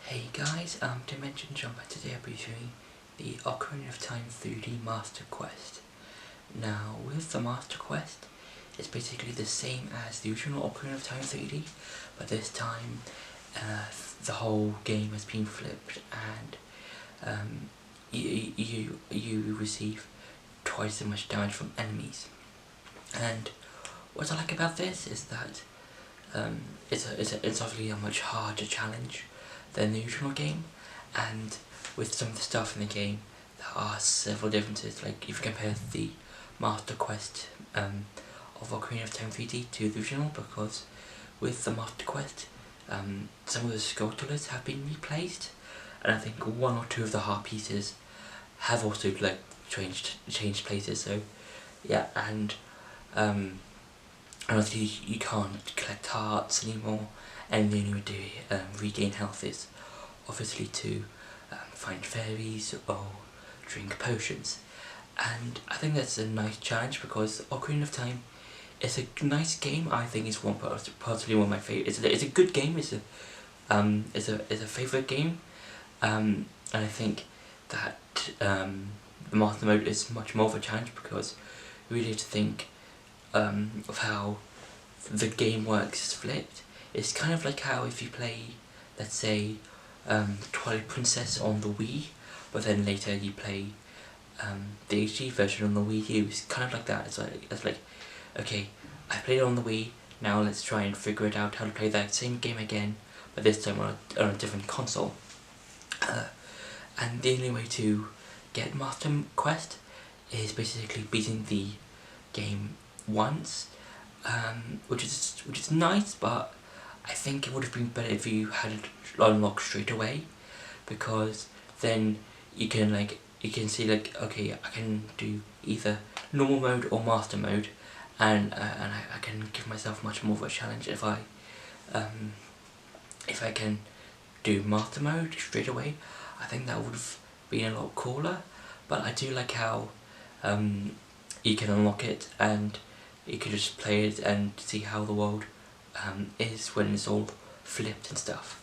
Hey guys, Dimension Jumper. Today I'll be showing the Ocarina of Time 3D Master Quest. Now, with the Master Quest, it's basically the same as the original Ocarina of Time 3D, but this time the whole game has been flipped, and you receive twice as much damage from enemies. And what I like about this is that it's obviously a much harder challenge than the original game, and with some of the stuff in the game there are several differences. Like if you compare the Master Quest of Ocarina of Time 3D to the original, because with the Master Quest some of the sculptures have been replaced, and I think one or two of the heart pieces have also like changed places. So yeah, and obviously you can't collect hearts anymore, and the only way to regain health is obviously to find fairies or drink potions. And I think that's a nice challenge, because Ocarina of Time is a nice game. I think it's possibly one of my favourites. It's a good game. It's a favourite game, and I think that the Master Mode is much more of a challenge, because you really have to think of how the game works flipped. It's kind of like how if you play, let's say, Twilight Princess on the Wii, but then later you play the HD version on the Wii U. It's kind of like that. It's like okay, I played it on the Wii, now let's try and figure it out how to play that same game again, but this time on a different console. And the only way to get Master Quest is basically beating the game once, which is nice, but I think it would have been better if you had it unlocked straight away, because then you can see like, okay, I can do either normal mode or master mode, and I can give myself much more of a challenge if I can do master mode straight away. I think that would have been a lot cooler. But I do like how you can unlock it and you can just play it and see how the world is when it's all flipped and stuff.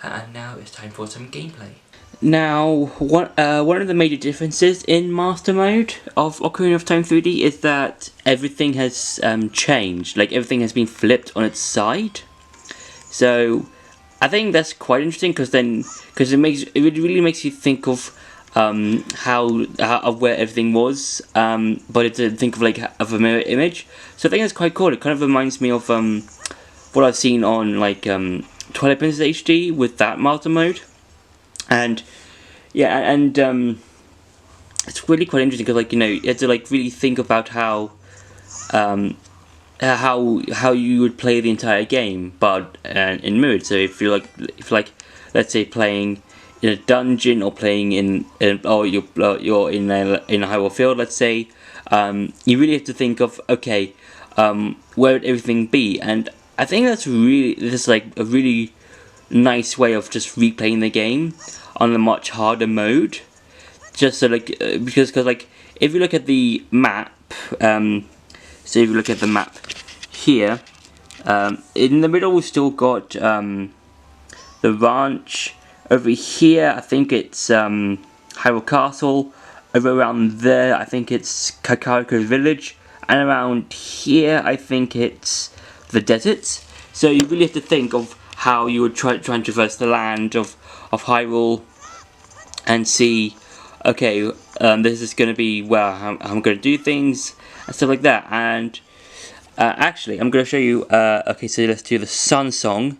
And now it's time for some gameplay. Now, one of the major differences in Master Mode of Ocarina of Time 3D is that everything has changed. Like, everything has been flipped on its side. So I think that's quite interesting, because it really makes you think of where everything was, but to think of of a mirror image. So I think that's quite cool. It kind of reminds me of what I've seen on Twilight Princess HD with that Master Mode, and yeah, and it's really quite interesting, because you have to really think about how you would play the entire game, but in mode. So if you're let's say playing in a dungeon, or playing or you're in a Hyrule field, let's say, you really have to think of, okay, where would everything be? And I think that's a really nice way of just replaying the game on a much harder mode. Just so because if you look at the map, so if you look at the map here, in the middle we've still got the ranch. Over here, I think it's Hyrule Castle. Over around there, I think it's Kakariko Village. And around here, I think it's the deserts. So you really have to think of how you would try and traverse the land of Hyrule, and see, okay, this is going to be where I'm going to do things, and stuff like that. And actually, I'm going to show you, okay, so let's do the Sun Song,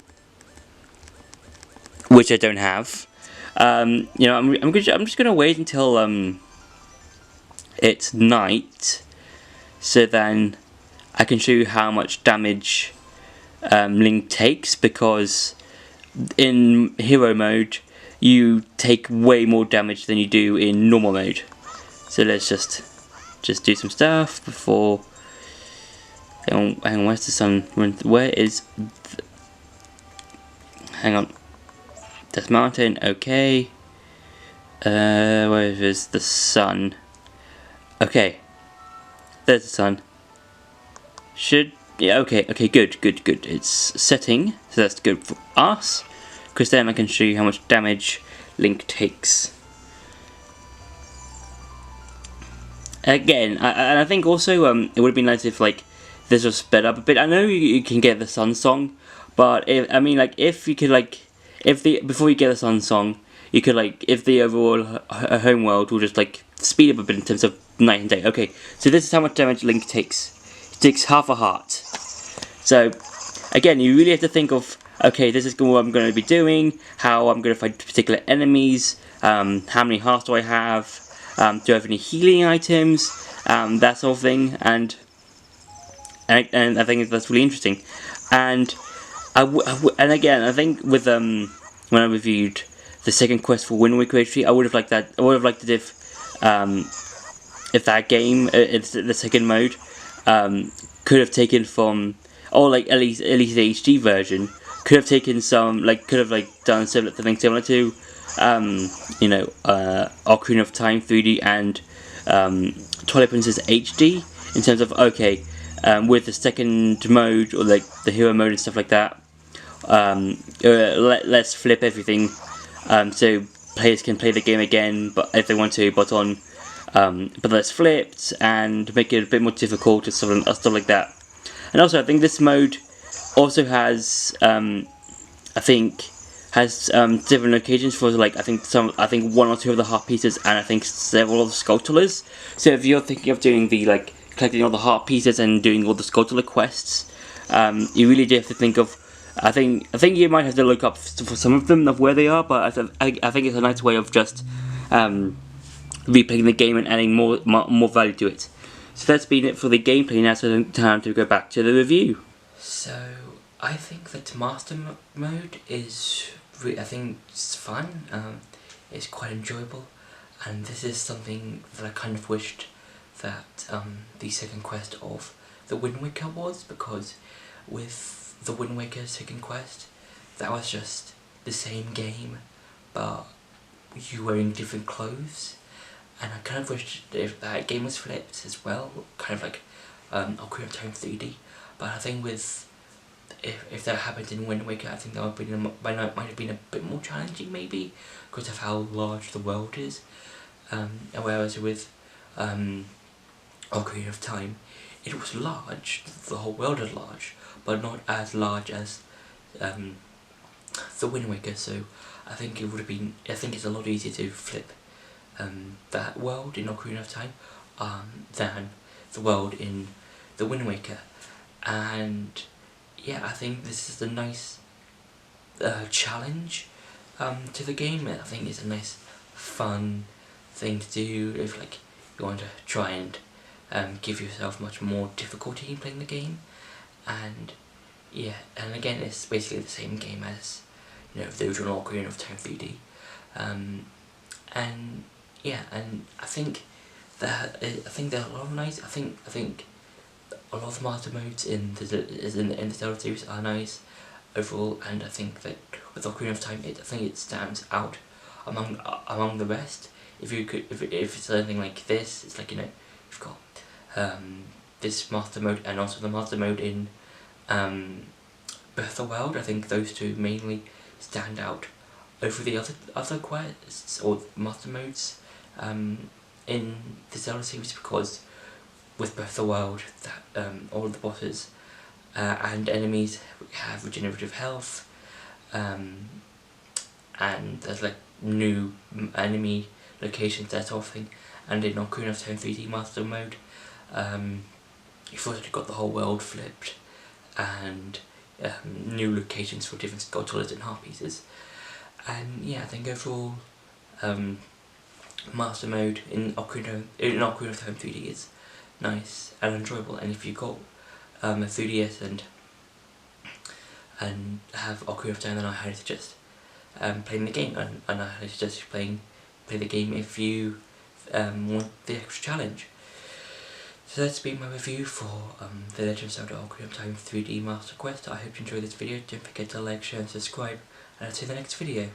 which I don't have. I'm just gonna wait until it's night, so then I can show you how much damage Link takes, because in hero mode you take way more damage than you do in normal mode. So let's just do some stuff before. Hang on, where's the sun? Where is? Hang on. This mountain, okay. Where is the sun? Okay, there's the sun. Yeah, okay, good. It's setting, so that's good for us. because then I can show you how much damage Link takes. Again, and I think also it would be nice if like this was sped up a bit. I know you can get the Sun Song, but if you could before you get the Sun Song, you could if the overall home world will just speed up a bit in terms of night and day. Okay, so this is how much damage Link takes. He takes half a heart. So again, you really have to think of, okay, this is what I'm going to be doing, how I'm going to fight particular enemies, how many hearts do I have. Do I have any healing items, that sort of thing, and I think that's really interesting. And and again, I think with when I reviewed the second quest for Wind Waker HD, I would have liked that. I would have liked it if that game, it's the second mode, could have taken from, or at least the HD version could have taken some, done something similar to. Ocarina of Time 3D and Twilight Princess HD, in terms of, okay, with the second mode or the hero mode and stuff like that, let's flip everything so players can play the game again, but if they want to, but that's flipped, and make it a bit more difficult and stuff like that. And also, I think this mode also has different locations for I think one or two of the heart pieces, and I think several of the Skulltulas. So if you're thinking of doing the collecting all the heart pieces and doing all the Skulltula quests, you really do have to think of. I think you might have to look up for some of them of where they are, but I think it's a nice way of just replaying the game and adding more value to it. So that's been it for the gameplay. Now it's time to go back to the review. So I think that Master Mode is I think it's fun, it's quite enjoyable, and this is something that I kind of wished that the second quest of the Wind Waker was, because with the Wind Waker second quest, that was just the same game, but you wearing different clothes, and I kind of wished if that game was flipped as well, kind of like Ocarina of Time 3D, but I think with if that happened in Wind Waker, I think that might have been a bit more challenging, maybe, because of how large the world is. And whereas with Ocarina of Time, it was large, the whole world is large, but not as large as the Wind Waker. So I think it would have been. I think it's a lot easier to flip that world in Ocarina of Time than the world in the Wind Waker, and yeah, I think this is a nice challenge to the game. I think it's a nice, fun thing to do if you want to try and give yourself much more difficulty in playing the game. And yeah, and again, it's basically the same game as the original Ocarina of Time 3D. And yeah, and I think there are a lot of nice. I think. A lot of Master modes in the Zelda series are nice overall, and I think that with Ocarina of Time, I think it stands out among the rest. If it's something like this, it's you've got this Master mode and also the Master mode in Breath of the Wild. I think those two mainly stand out over the other quests or Master modes in the Zelda series, because with Breath of the Wild, that all of the bosses and enemies have regenerative health, and there's new enemy locations, that sort of thing. And in Ocarina of Time 3D Master Mode, you've also got the whole world flipped, and new locations for different Skulltulas and heart pieces. And yeah, I think overall, Master Mode in Ocarina of Time 3D is nice and enjoyable, and if you got a 3DS and have Ocarina of Time, then I highly suggest playing the game, and I highly suggest you play the game if you want the extra challenge. So that's been my review for The Legend of Zelda Ocarina of Time 3D Master Quest. I hope you enjoyed this video. Don't forget to like, share and subscribe, and I'll see you in the next video.